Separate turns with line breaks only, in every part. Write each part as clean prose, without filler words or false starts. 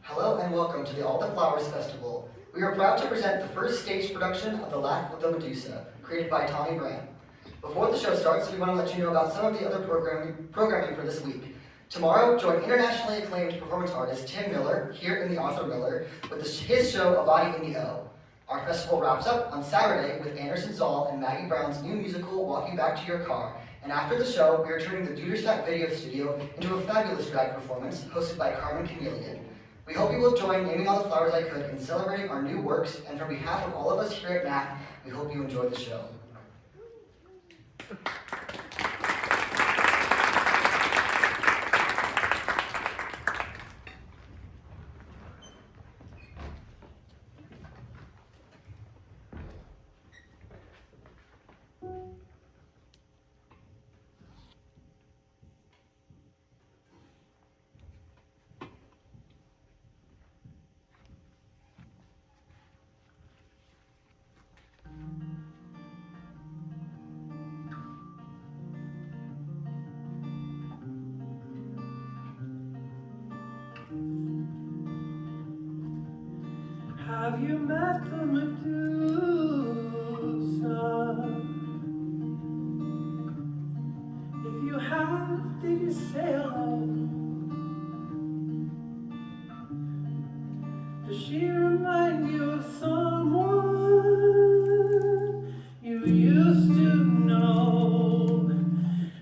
Hello and welcome to the All the Flowers Festival. We are proud to present the first stage production of The Laugh of the Medusa, created by Tommy Brand. Before the show starts, we want to let you know about some of the other programming for this week. Tomorrow, join internationally acclaimed performance artist Tim Miller, here in the Arthur Miller, with his show A Body in the O. Our festival wraps up on Saturday with Anderson Zoll and Maggie Brown's new musical, Walk You Back to Your Car. And after the show, we are turning the Duderstadt Video Studio into a fabulous drag performance hosted by Carmen Chameleon. We hope you will join Naming All the Flowers I Could in celebrating our new works, and from behalf of all of us here at MAC, we hope you enjoy the show.
Have you met the Medusa? If you have, did you say hello? Does she remind you of someone you used to know?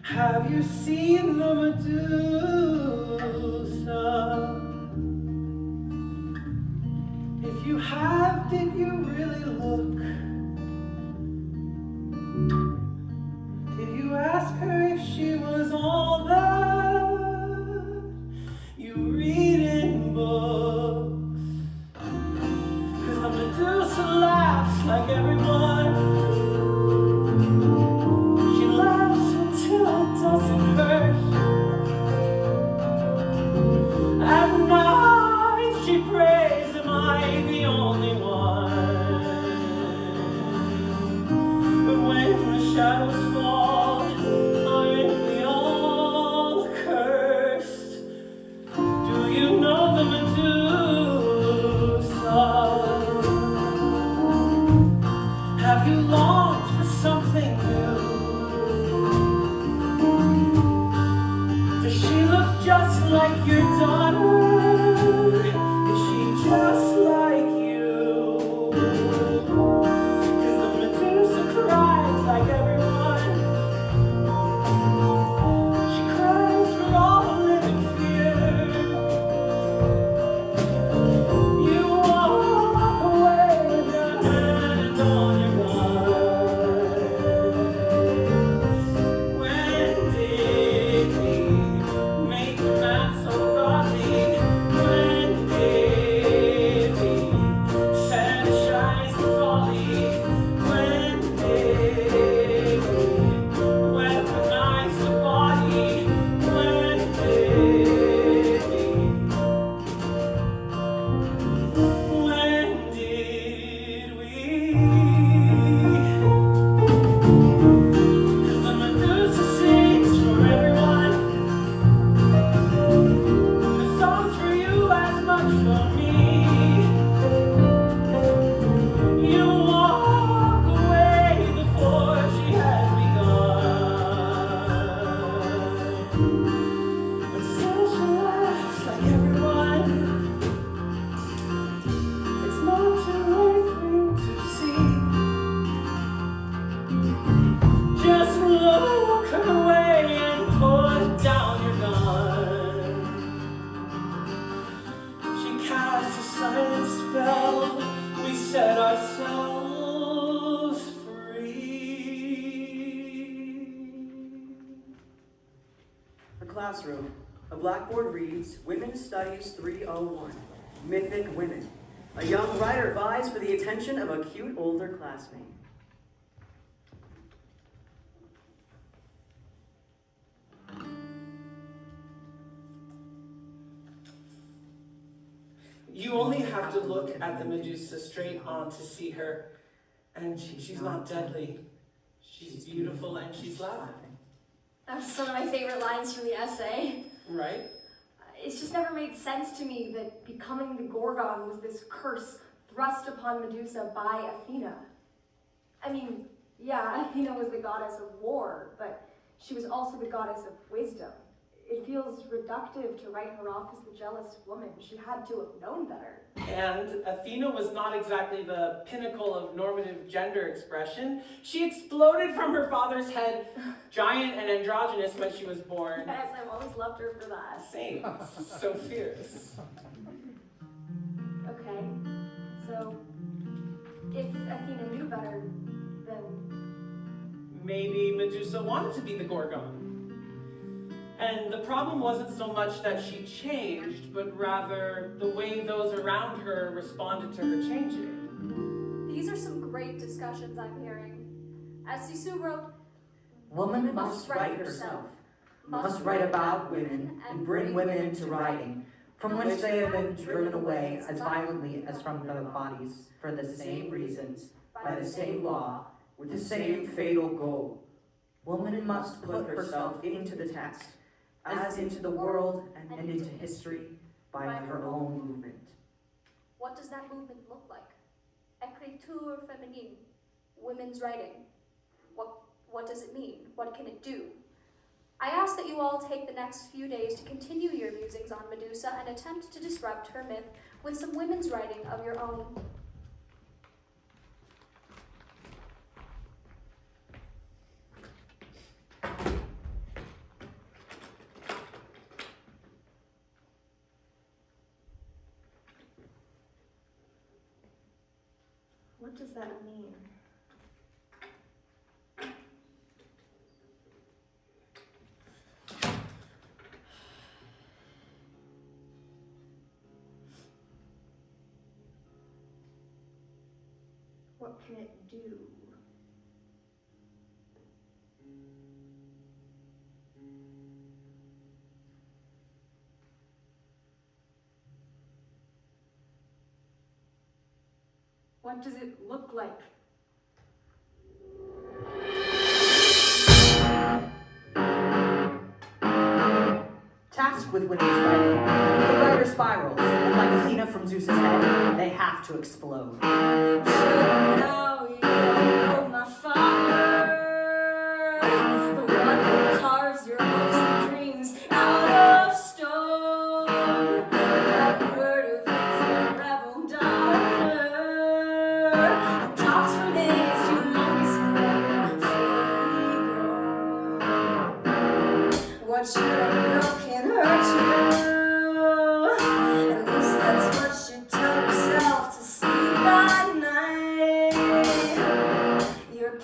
Have you seen the Medusa? If you have, did you really look? Did you ask her if she was all that you read in books? 'Cause the Medusa laughs like everyone. She laughs until it doesn't hurt. At night she prays, am I the only one? But when the shadows fall, aren't we all cursed? Do you know the Medusa? Have you longed for something new? Does she look just like your daughter? Is she just like you? 'Cause the Medusa cries like everyone. She cries for all the living fear. You walk away with your hand on your heart. When did we make the math so frothy? When did we fetishize the folly? When did we weaponize the body? When did we? When did we? 'Cause the Medusa sings for everyone. The song's for you as much for me. You walk away before she has begun. But still she laughs like everyone. It's not too late for you to see. Just look away and put down your gun. She casts a silent spell. We set ourselves free.
The classroom. A blackboard reads, Women's Studies 301, Mythic Women. A young writer vies for the attention of a cute older classmate.
You only have to look at the Medusa straight on to see her. And she's not deadly. She's beautiful and she's laughing.
That was one of my favorite lines from the essay.
Right?
It's just never made sense to me that becoming the Gorgon was this curse thrust upon Medusa by Athena. I mean, yeah, Athena was the goddess of war, but she was also the goddess of wisdom. It feels reductive to write her off as the jealous woman. She had to have known better.
And Athena was not exactly the pinnacle of normative gender expression. She exploded from her father's head, giant and androgynous when she was born.
Yes, I've always loved her for that.
Same. So fierce.
Okay, so if Athena knew better, then
Maybe Medusa wanted to be the Gorgon. And the problem wasn't so much that she changed, but rather the way those around her responded to her changing.
These are some great discussions I'm hearing. As Sisu wrote,
Woman must write herself, must write about women, and bring women into writing, from which they have been driven away as violently as from their bodies, for the same reasons, by the same law, with the same fatal goal. Woman must put herself into the text, as into the world and into history, by her own movement.
what does that movement look like? Écriture féminine, women's writing. What does it mean? What can it do? I ask that you all take the next few days to continue your musings on Medusa and attempt to disrupt her myth with some women's writing of your own.
what does that mean? What can it do? What does it look like?
Tasked with women's writing, the writer spirals, and like Athena from Zeus's head, they have to explode.
Now you know my father, the one who carves your hopes and dreams out of stone. That word of his rebel daughter talks from his humongous brain, fully grown. What you don't know can hurt you. At least that's what you tell yourself to sleep at night. You're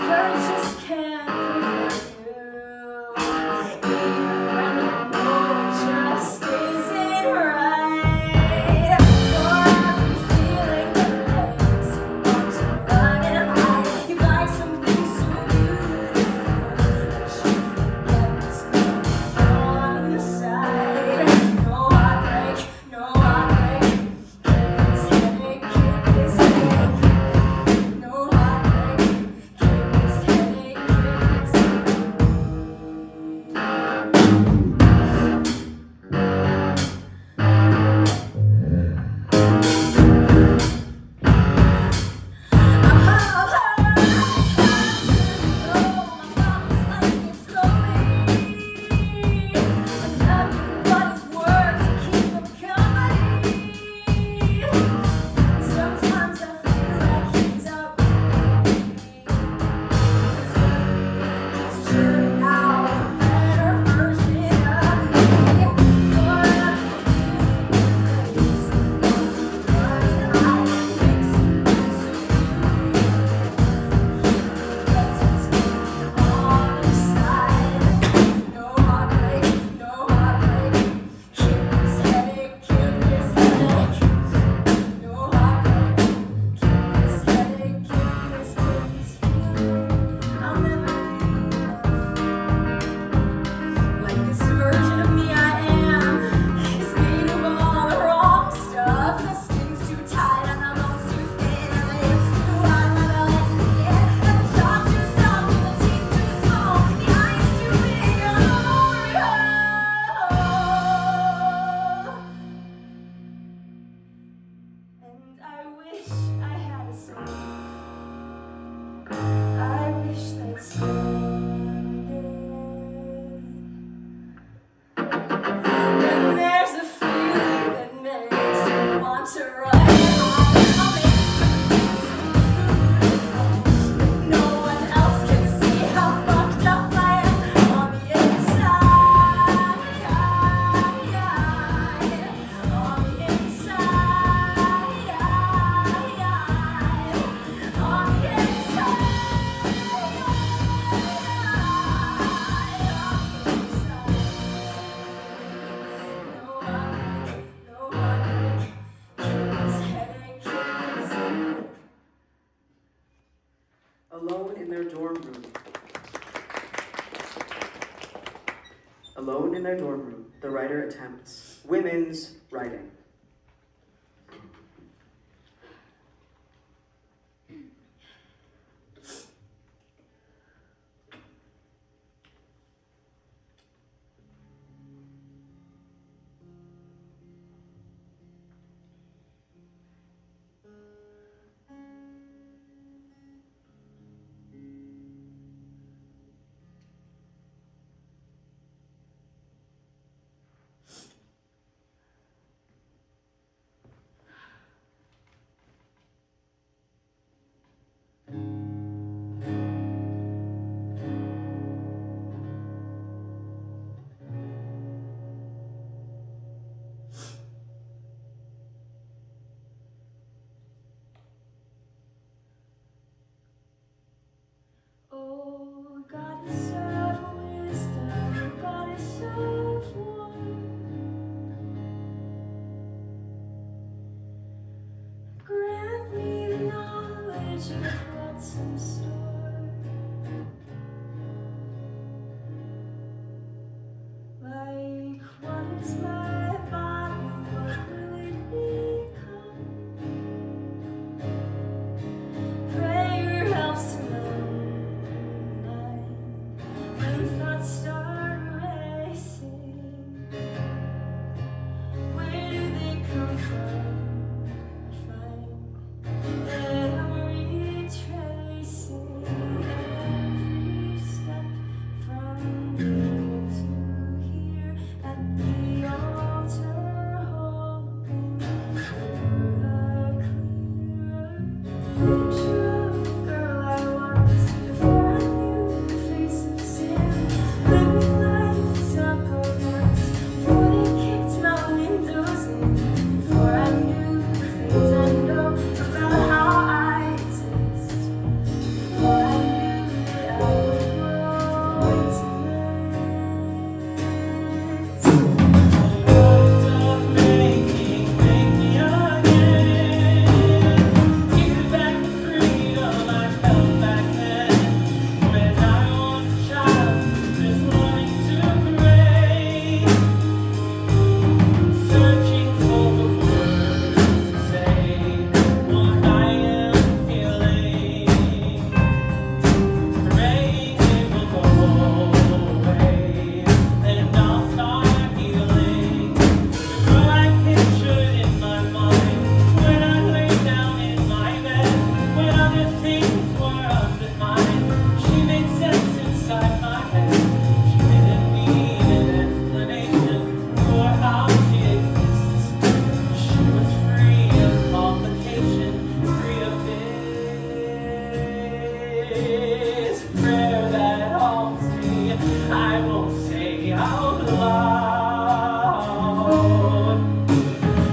room. Alone in their dorm room, the writer attempts women's writing.
Oh, goddess of wisdom, goddess of war, grant me the knowledge of what's in store. Like, what is my body? What will it become? Prayer helps to know. When thoughts start racing, where do they come from? Find that I'm retracing every step from here to here at the altar, hoping for a clearer picture. Girl, I was before I knew the face of sin. Living life is not progress. Before they kicked my windows in. Before I knew the things I know about how I exist. Before I knew that I would grow into
Making me again. Give back the freedom I felt back then. When I was a child, just wanting to pray. Searching for the words to say what I am feeling. Praying it will go away, and I'll start healing. The girl I pictured in my mind when I lay down in my bed, when other things were undefined, she made sense inside my head. She didn't need an explanation for how she exists. She was free of complication, free of this prayer that haunts me. I won't say out loud.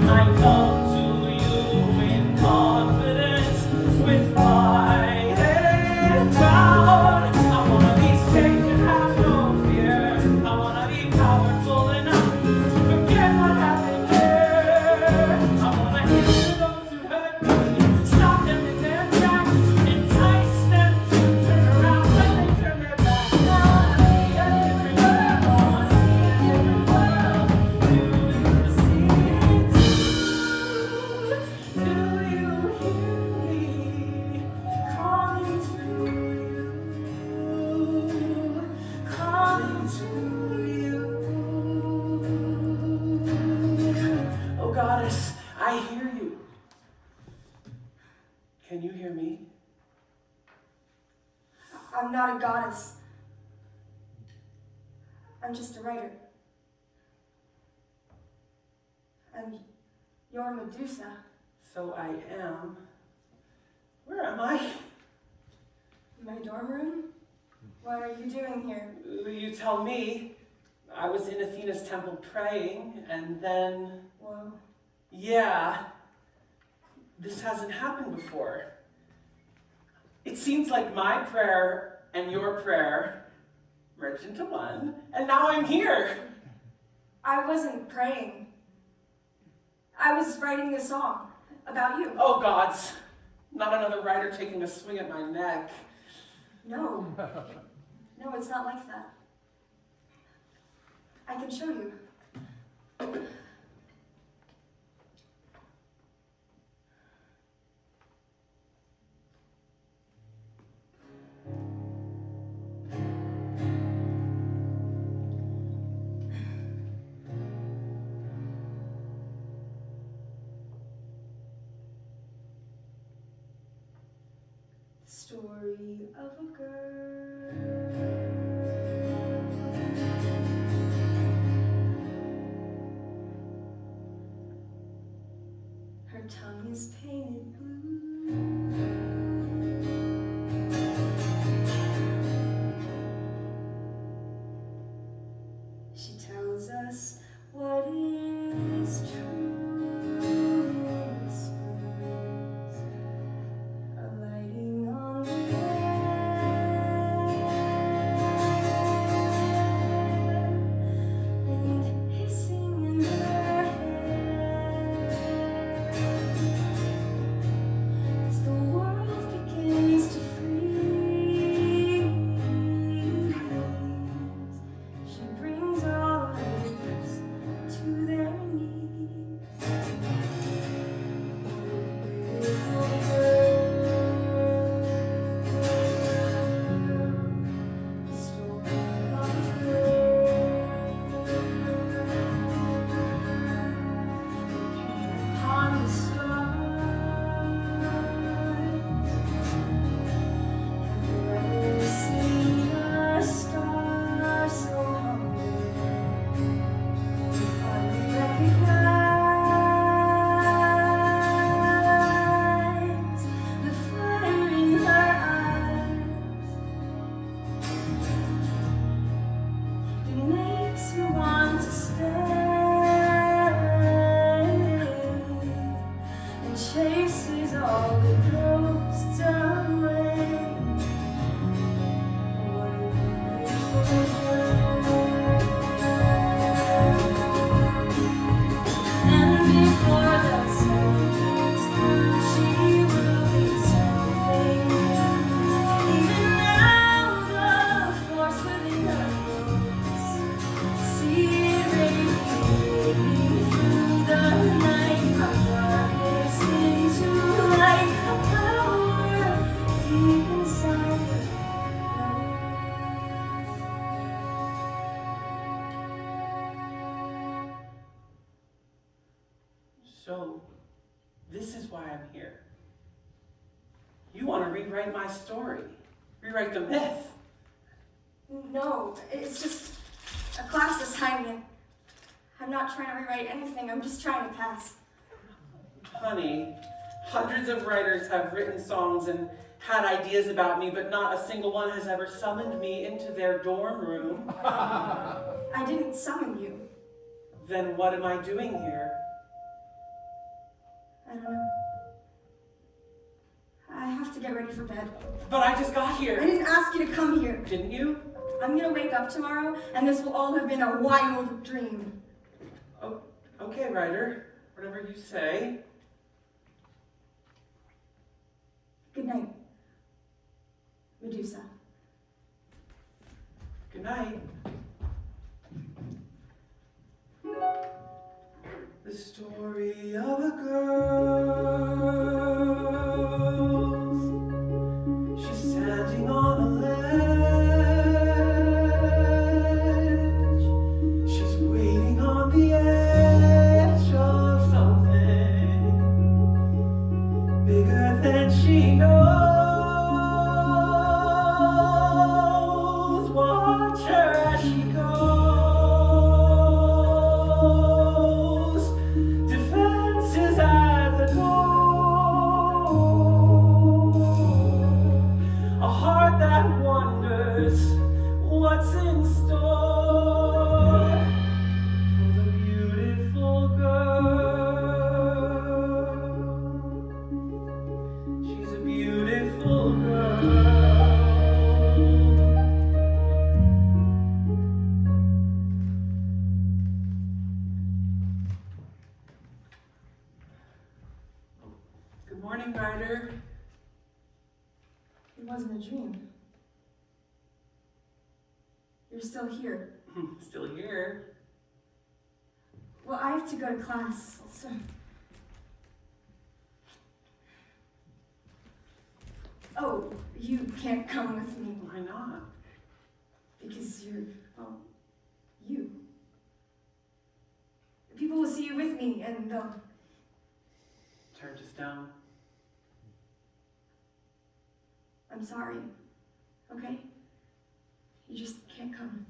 I come to you in confidence with my head down. I wanna be safe and have no fear. I wanna be powerful enough to forget what happened here. I wanna hear those who hurt me, stop them in their tracks, entice them to turn around when they turn their back. Now I see a different world. I see a different world. Do you see it too? Do you hear me calling to you? Calling to you. Oh, goddess, I hear you. Can you hear me?
I'm not a goddess. I'm just a writer. And you're Medusa.
So I am. Where am I?
My dorm room? What are you doing here?
You tell me. I was in Athena's temple praying, and then,
Whoa.
yeah, this hasn't happened before. It seems like my prayer and your prayer merged into one, and now I'm here.
I wasn't praying. I was writing a song about you.
Oh gods, not another writer taking a swing at my neck.
No. No, it's not like that. I can show you. Story of a girl. Her tongue is painted blue. She tells us what is true. Whispers, alighting on the air, and hissing in her hair. As the world begins to freeze, she brings all others to their knees. Beautiful girl, the story of a girl, came upon the stars. Have you ever seen a star so humble? Hardly recognize the fire in her eyes. It makes you want to stay and chases all the ghosts away. What a beautiful girl. And before that sun comes through, she will be something new. Even now, the force within her grows. See it radiating through the night, from darkness into light. A power deep inside her knows.
So, this is why I'm here. You want to rewrite my story, rewrite the myth.
No, it's just a class assignment. I'm not trying to rewrite anything, I'm just trying to pass.
Honey, hundreds of writers have written songs and had ideas about me, but not a single one has ever summoned me into their dorm room.
I didn't summon you.
Then what am I doing here?
I don't know. I have to get ready for bed.
But I just got
I
here.
didn't ask you to come here.
Didn't you?
I'm gonna wake up tomorrow, and this will all have been a wild dream.
Oh, okay, writer. Whatever you say.
Good night, Medusa.
Good night. The story of a girl. She's standing on a ledge. She's waiting on the edge of something bigger than she knows. Watch her as she goes. Defenses at the door. A heart that wonders what's in store for the beautiful girl. She's a beautiful girl. Good morning, writer.
It wasn't a dream. You're still here.
Still here.
Well, I have to go to class, so. Oh, you can't come with me
Why not?
because you're, well, you. People will see you with me and they'll.
Turn us down.
I'm sorry. Okay? You just can't come.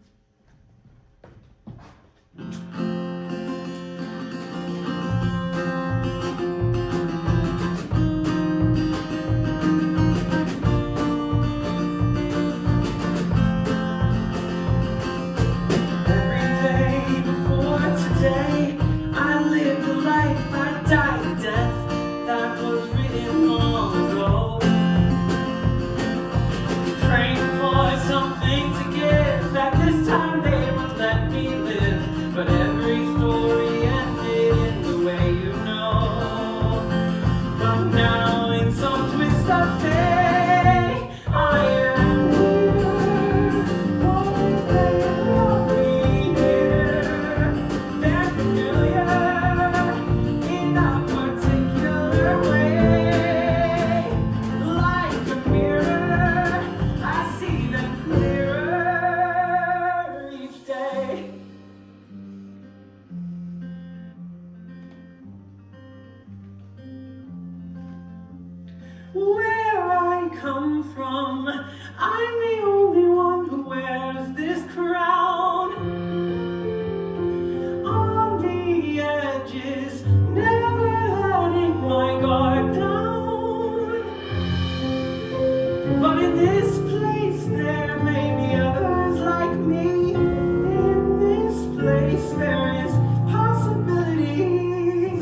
Every day before today, I lived a life, I died a death that was written long ago. Praying for something to give, that this time they would let me live. But every story ended in the way you know. But now in some twist of fate, I am here. Hoping they will be here. They're familiar in a particular way. Like a mirror, I see them clearer each day. Where I come from, I'm the only one who wears this crown. On the edges, never letting my guard down. But in this place, there may be others like me. In this place, there is possibility.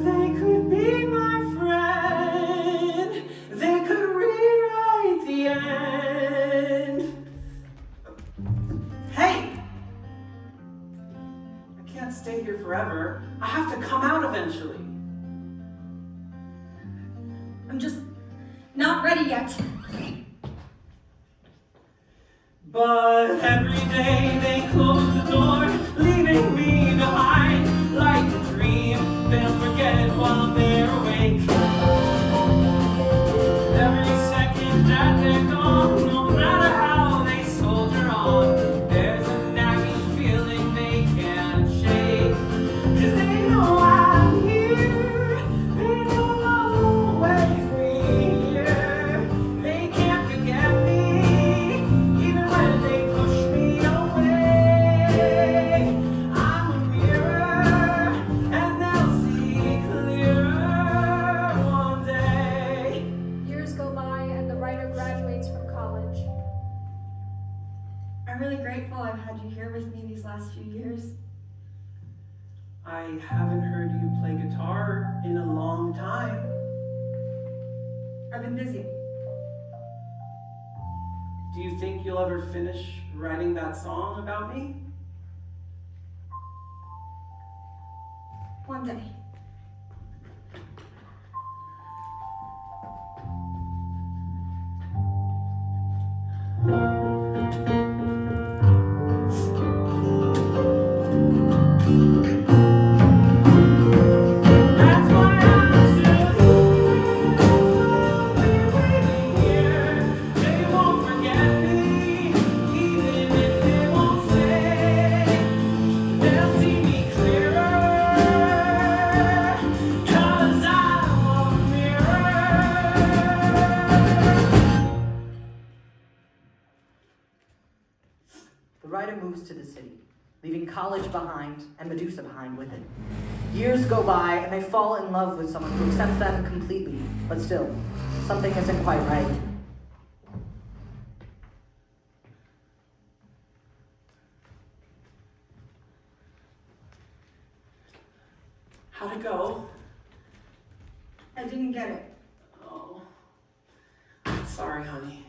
They could be my friend. They could rewrite the end. Hey! I can't stay here forever. I have to come out eventually.
I'm just not ready yet.
But every day they close the door, leaving me behind like a dream. They'll forget while they're awake. Every second that they're gone, no matter how they soldier on, there's a nagging feeling they can't shake. 'Cause they know I'm here, they know I'll always be here. They can't forget me, even when they push me away. I'm a mirror, and they'll see clearer one day.
Years go by and the writer graduates from college.
I'm really grateful I've had you here with me these last few years.
I haven't heard you play guitar in a long time.
I've been busy.
Do you think you'll ever finish writing that song about me?
One day.
That's why I'm still waiting here. They won't forget me, even if they won't say. They'll see me clearer, 'cause I'm a mirror.
The writer moves to the city, leaving college behind and Medusa behind with it. Years go by and they fall in love with someone who accepts them completely, but still, something isn't quite right.
How'd it go?
I didn't get it.
Oh, sorry, honey.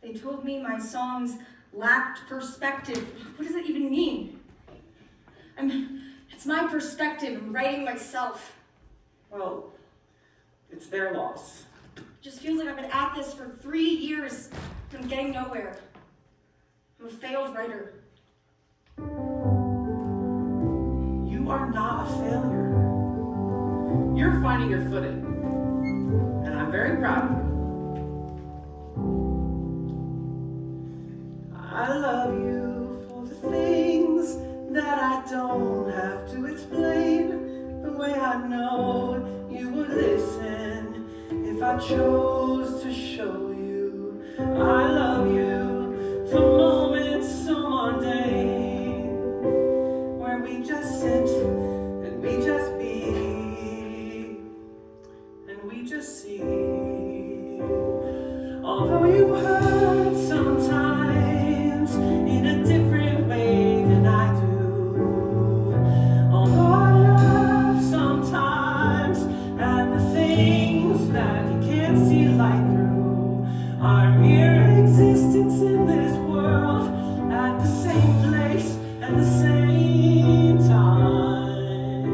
They told me my songs lacked perspective. What does that even mean? It's my perspective. I'm writing myself.
Well, it's their loss.
It just feels like I've been at this for 3 years and I'm getting nowhere. I'm a failed writer.
You are not a failure. You're finding your footing. And I'm very proud of you. I love you for the things that I don't have to explain. The way I know you would listen if I chose to show you. I love you for moments so mundane where we just sit and we just be and we just see. Although you hurt sometimes in a different way than I do. Although I laugh sometimes at the things that you can't see light through. Our mere existence in this world at the same place at the same time.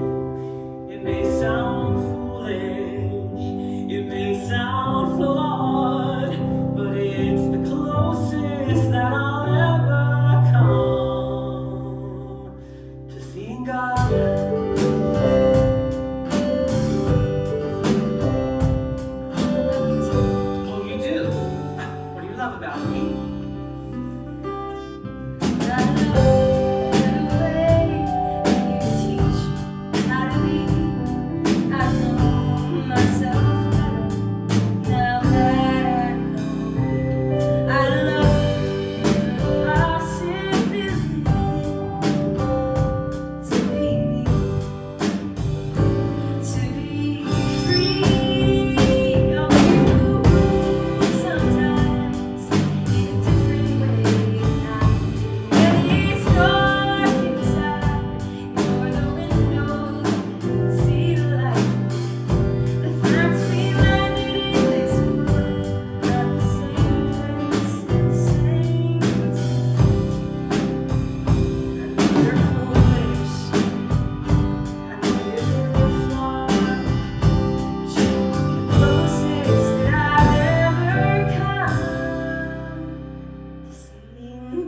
It may sound foolish, it may sound flawed, but it's the closest that I'll ever come to seeing God. Oh, you do? What do you love about me?
I love the way you teach how to be. I know myself better now that I know you. I love the possibility to be me, to be free of you sometimes in a different way than I do. When it's dark inside, you're the window, see the light. The facts we landed in this world at the same place, the same time. I know you're foolish, I know you're flawed, but you're the closest that I've ever come to seeing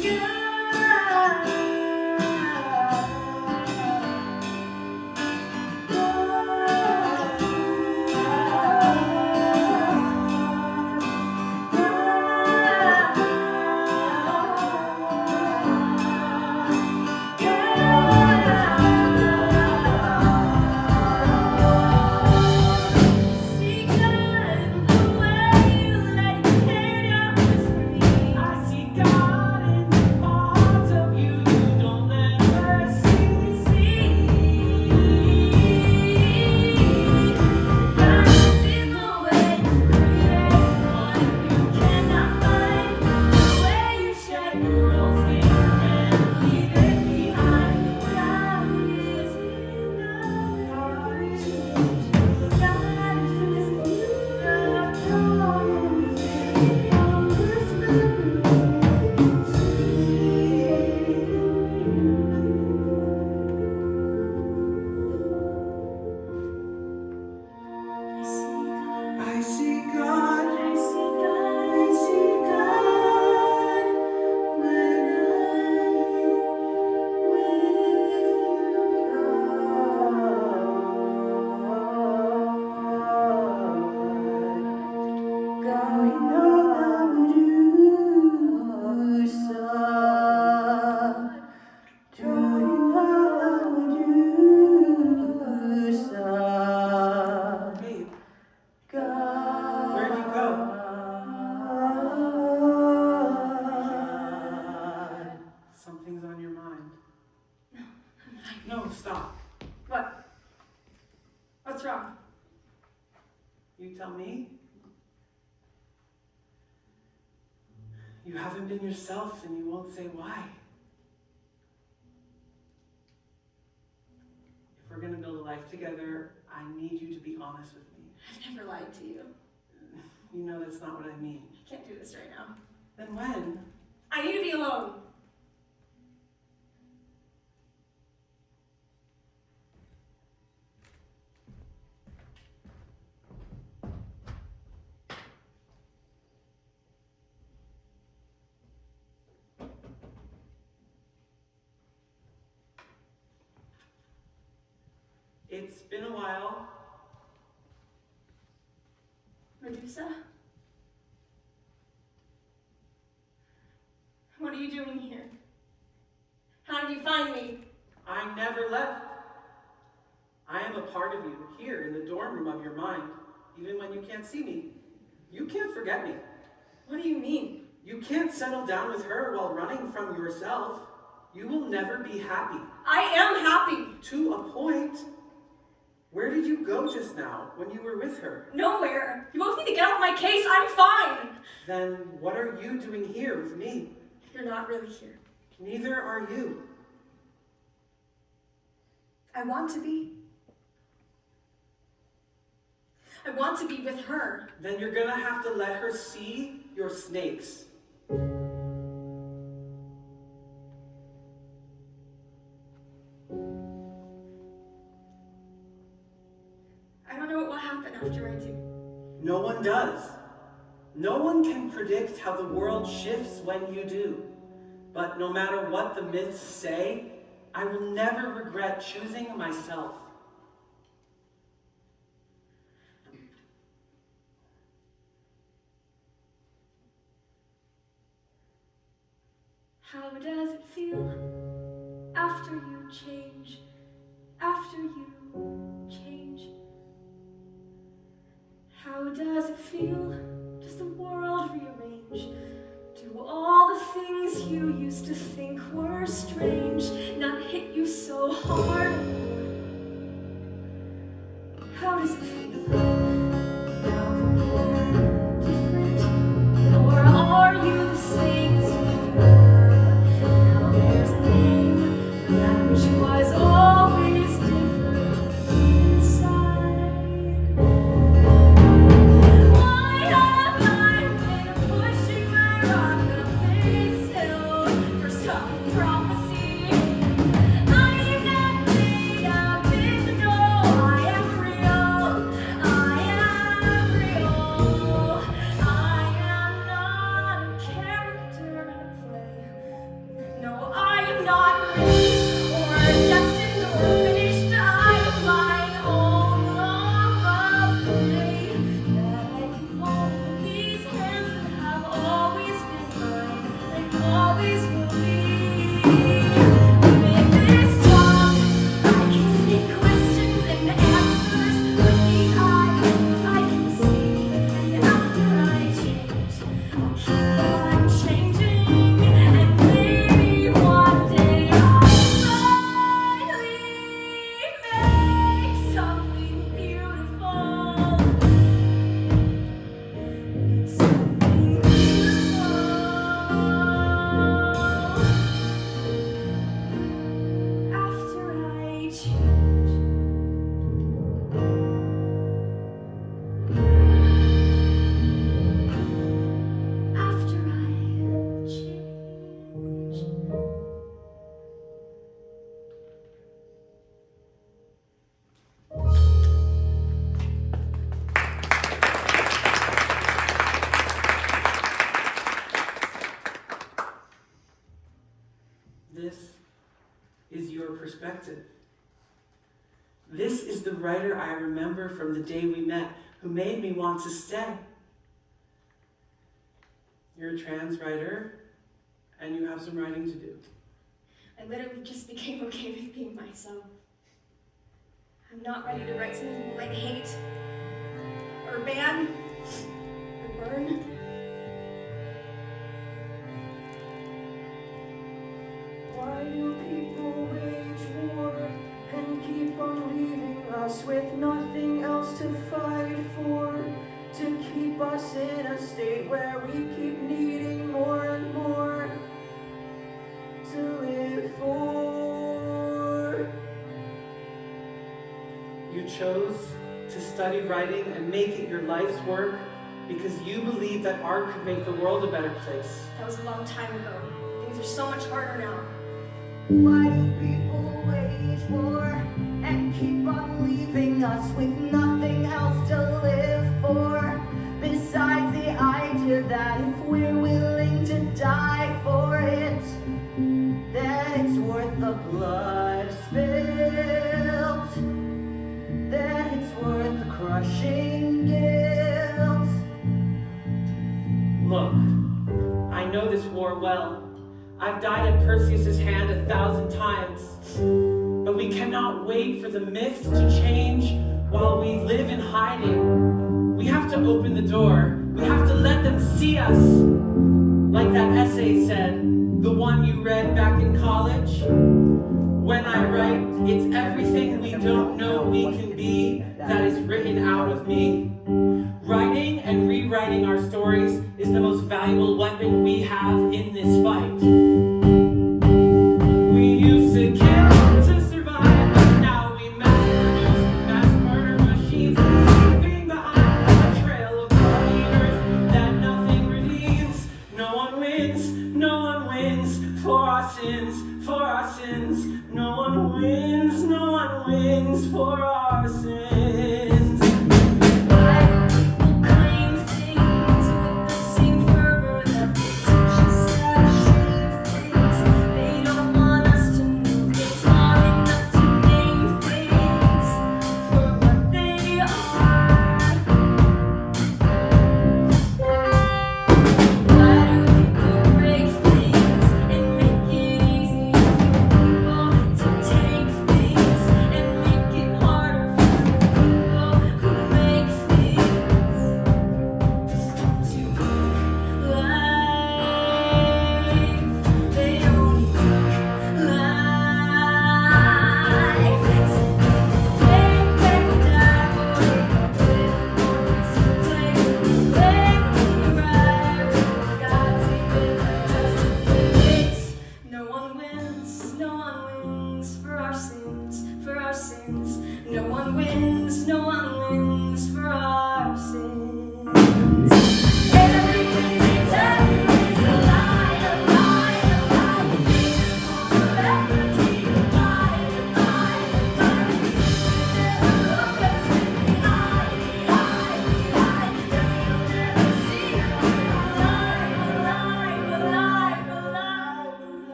See God in the way you let your hair down just for me.
I see God in the parts of you you don't ever see.
God is in the way you create one you cannot find. The way you shed your own skin and leave it behind. God is in the God is in the
I see God.
I see God, I see God when
Babe, where'd you go? Something's on your mind. No, stop.
What? What's wrong?
You tell me. You haven't been yourself and you won't say why. If we're gonna build a life together, I need you to be honest with me.
I've never lied to you.
You know that's not what I mean.
I can't do this right now.
Then when?
I need to be alone.
It's been a while.
Medusa? What are you doing here? How did you find me?
I never left. I am a part of you, here in the dorm room of your mind, even when you can't see me. You can't forget me.
What do you mean?
You can't settle down with her while running from yourself. You will never be happy.
I am happy.
To a point. Where did you go just now when you were with her?
Nowhere. You both need to get off my case. I'm fine.
Then what are you doing here with me?
You're not really here.
Neither are you.
I want to be. I want to be with her.
Then you're gonna have to let her see your snakes.
I don't know what will happen after I do.
No one does. No one can predict how the world shifts when you do. But no matter what the myths say, I will never regret choosing myself.
How does it feel after you change? After you change? How does it feel? Does the world rearrange? Do all the things you used to think were strange not hit you so hard? How does it feel? Now that you're different, or are you the same as you were? Now there's a name for that which was always different inside. Why have I been pushing my rock up this hill for some prophecy? I am not made of it, no, I am real. I am real. I am not a character in a play. No, I am not written or destined or finished. I am my own love of clay. That I can hold with these hands that have always been mine and always will be. With this tongue, I can speak questions and answers. With these eyes, I can see. And after I change, I'll keep on changing. And maybe one day I'll finally make something beautiful. Make something beautiful. After I change. After I change.
This is your perspective. This is the writer I remember from the day we met, who made me want to stay. You're a trans writer, and you have some writing to do.
I literally just became okay with being myself. I'm not ready to write something people might hate, or ban, or burn.
Why do people wage war and keep on leaving us with nothing else to fight for? To keep us in a state where we keep needing more and more to live for.
You chose to study writing and make it your life's work because you believe that art could make the world a better place.
That was a long time ago. Things are so much harder now.
Why do people wage war and keep on leaving us with nothing else to live for? Besides the idea that if we're willing to die for it, then it's worth the blood spilled.
this war well. I've died at Perseus' hand 1,000 times. But we cannot wait for the myths to change while we live in hiding. We have to open the door. We have to let them see us. Like that essay said, the one you read back in college. When I write, it's everything we don't know we can be that is written out of me. Writing and rewriting our stories is the most valuable weapon we have in this fight. We used to kill to survive, but now we mass murder machines, leaving behind a trail of bloody earth that nothing relieves. No one wins for our sins, for our sins. No one wins for our sins.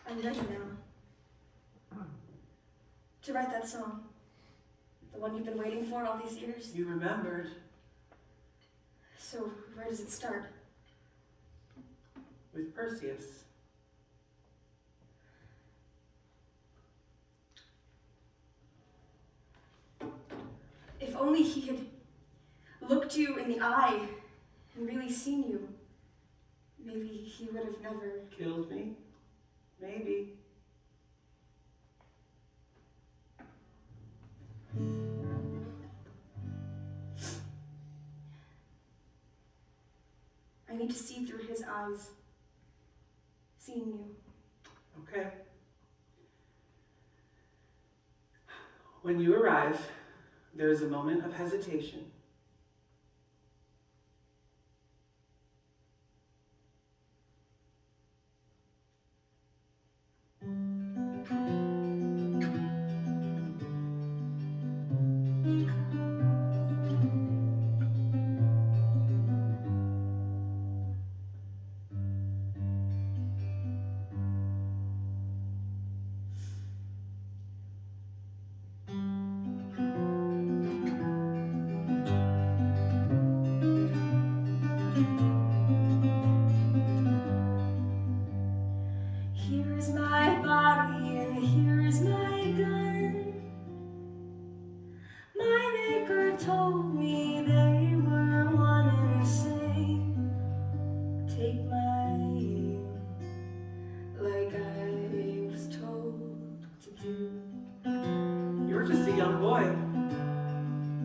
I'm ready now to write that song. The one you've been waiting for all these years.
You remembered.
So, where does it start?
With Perseus.
If only he had looked you in the eye and really seen you, maybe he would have never...
Killed me? Maybe.
I need to see through his eyes, seeing you.
Okay. When you arrive, there is a moment of hesitation.
Here's my body and here's my gun. My maker told me they were one and the same. Take my aim like I was told to do.
You were just a young boy,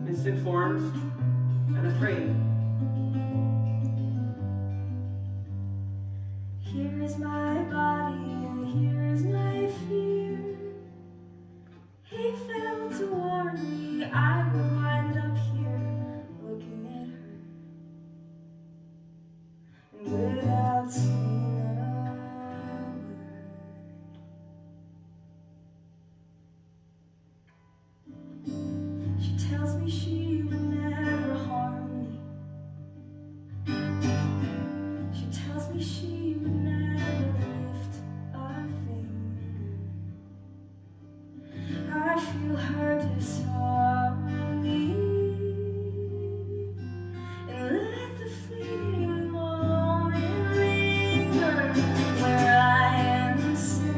misinformed and afraid.
Here's my body and here's my fear. He failed to warn me I would wind up here
she would never harm me. She tells me she would never lift a finger. I feel her disarm me and let the fleeting moment linger where I am safe.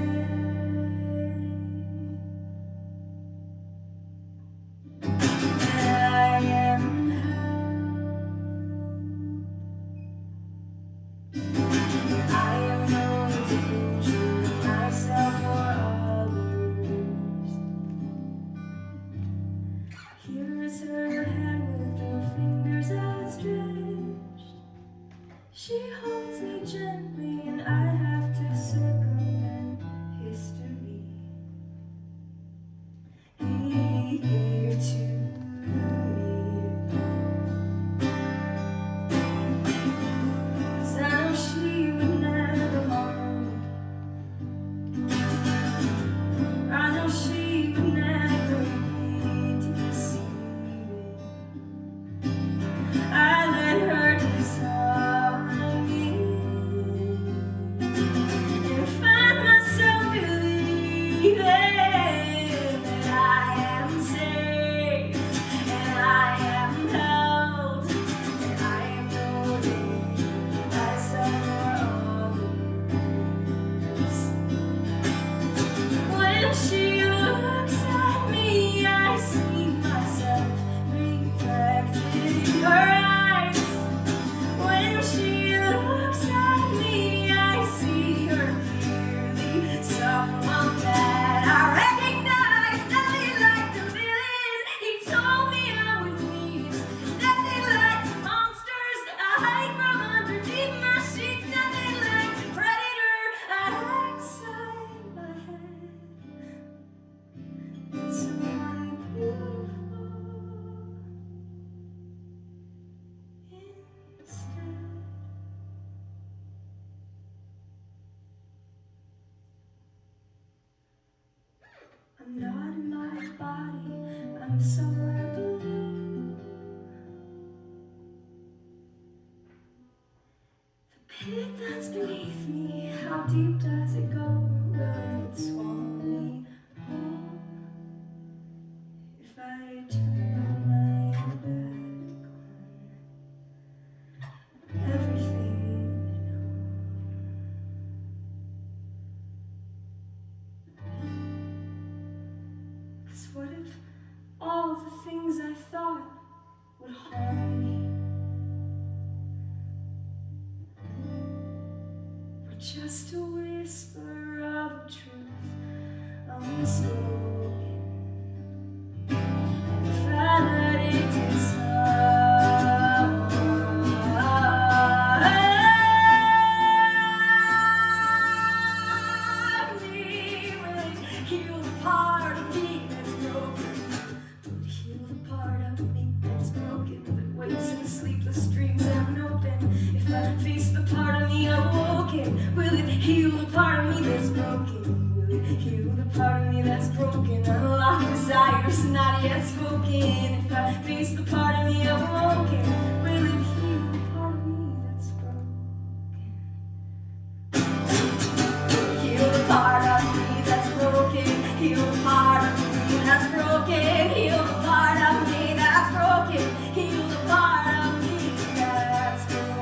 I am held. I am no danger to myself or others. Here is her hand with her fingers outstretched. She holds me gently and I have to circumvent history. He gave to me. 'Cause I know she would never harm me. I know she would never be deceiving. I let her disarm me and find myself believing that I am safe and I am held and I am no danger to myself or others. When she looks at me, I see myself reflected in her eyes. When she looks at me, I see her clearly, someone that I recognize. Nothing like the villain he told me I would meet. Nothing like the monsters I hide from underneath my sheets. Nothing like the predator I hide inside my head. It's someone beautiful instead. I'm not in my body, I'm somewhere below. The pit that's beneath me, how deep does it go? Will it swallow me whole? If I turn my back on everything I know. 'Cause what if all the things I thought would harm me were just a whisper of a truth unspoken? If I let it disarm me, will it heal the part of me that's broken? Will it heal the part of me that's broken, that waits in sleepless dreams unopened? If I face the part of me awoken, will it heal the part of me that's broken? Will it heal the part of me that's broken? Unlock desires not yet spoken. If I face the part of me awoken, will it heal the part of me that's broken? Heal the part of me that's broken. Heal the part of me that's broken. Heal the part of me that's broken. Heal the part of me that's broken.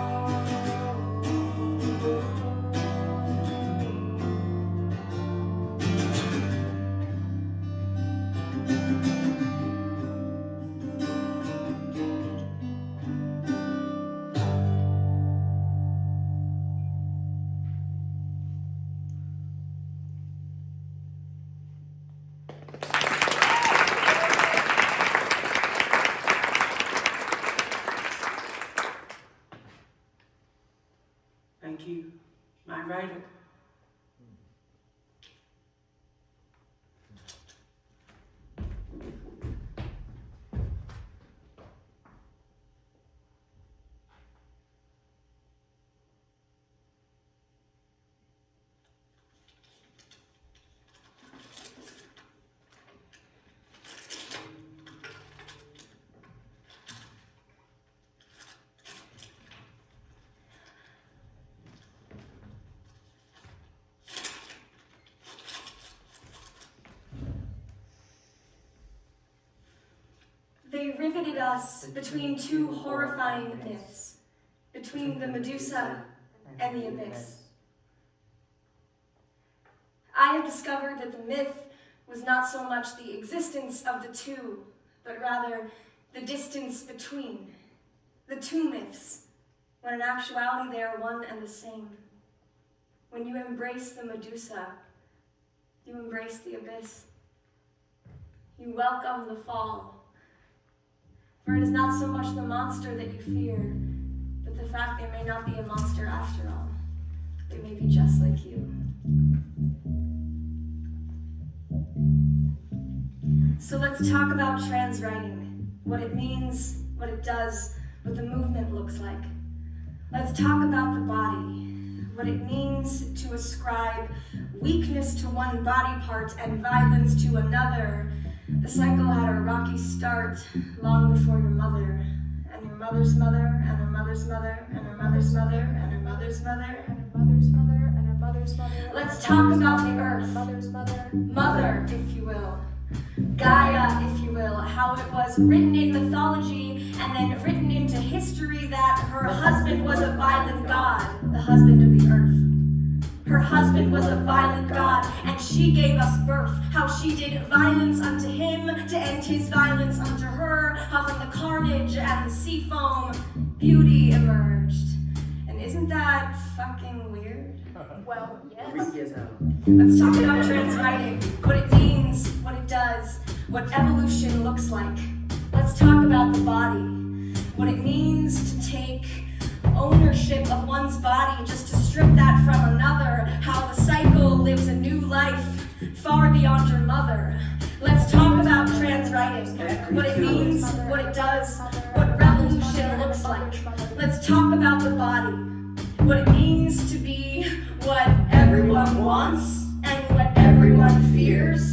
they riveted us between two horrifying myths, between the Medusa and the abyss. I have discovered that the myth was not so much the existence of the two, but rather the distance between the two myths, when in actuality they are one and the same. When you embrace the Medusa, you embrace the abyss. You welcome the fall. For it is not so much the monster that you fear, but the fact they may not be a monster after all. They may be just like you. So let's talk about trans writing, what it means, what it does, what the movement looks like. Let's talk about the body, what it means to ascribe weakness to one body part and violence to another. The cycle had a rocky start long before your mother, and your mother's mother, and her mother's mother, and her mother's mother, and her mother's mother, and her mother's mother, and her mother's mother. Let's talk about the earth, mother, if you will. Gaia, if you will, how it was written in mythology and then written into history that her husband was a violent god, the husband of the earth. Her husband was a violent god, and she gave us birth. How she did violence unto him to end his violence unto her. How from the carnage and the sea foam, beauty emerged. And isn't that fucking weird?
Well, yes.
Freaky as hell.
Let's talk about trans writing, what it means, what it does, what evolution looks like. Let's talk about the body, what it means to take ownership of one's body just to strip that from another, how the cycle lives a new life far beyond your mother. Let's talk about trans writing, what it means, what it does, what revolution looks like. Let's talk about the body, what it means to be what everyone wants and what everyone fears.